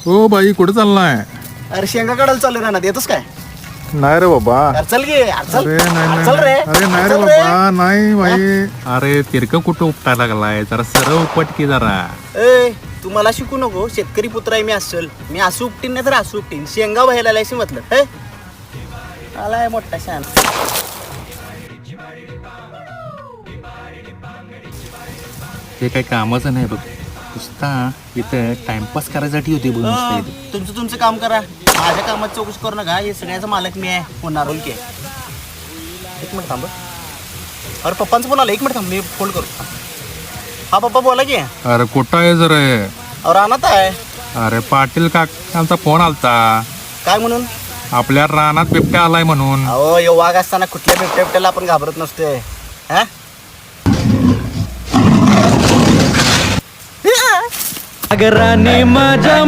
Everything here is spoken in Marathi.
हो बाई कुठे चाललाय? अरे शेंगा काढायला चालू राहणार येतोस काय? नाही रे बाबा. अरे चल गे चल. अरे नाही चल रे. अरे नाही रे चल रे. बाबा नाही बाई. अरे तिरक कुठं उपटायला लागलाय? जरा सरळ उपट की जरा. ए तू मला शिकू नको. शेतकरी पुत्र आहे मी. असल मी असं उपटीन नाही तर असं उपटीन. शेंगा व्हायला लायशी म्हटलं हे आलाय मोठा शान. हे काही कामाचं नाही बघ. नुसता इथं टाइमपास करायसाठी होती बघ नुसतं इथं. तुमचं काम करा. माझ्या कामात चौकशी करू नका. हे सगळ्याचा मालक मी आहे. होणार बोल की. एक मिनिट थांब. अरे पप्पांचं फोन आला. एक मिनिट थांब मी फोन करतो. हा पप्पा बोला की. अरे कुठं आहे जरा? अरे रानात आहे. अरे पाटील काकांचा फोन आलता. काय म्हणून? आपल्या रानात बिबट्या आलाय म्हणून. अहो यो वाघ असताना कुठल्या बिबट्याला आपण घाबरत नसतोय. हा अगराने माझ्या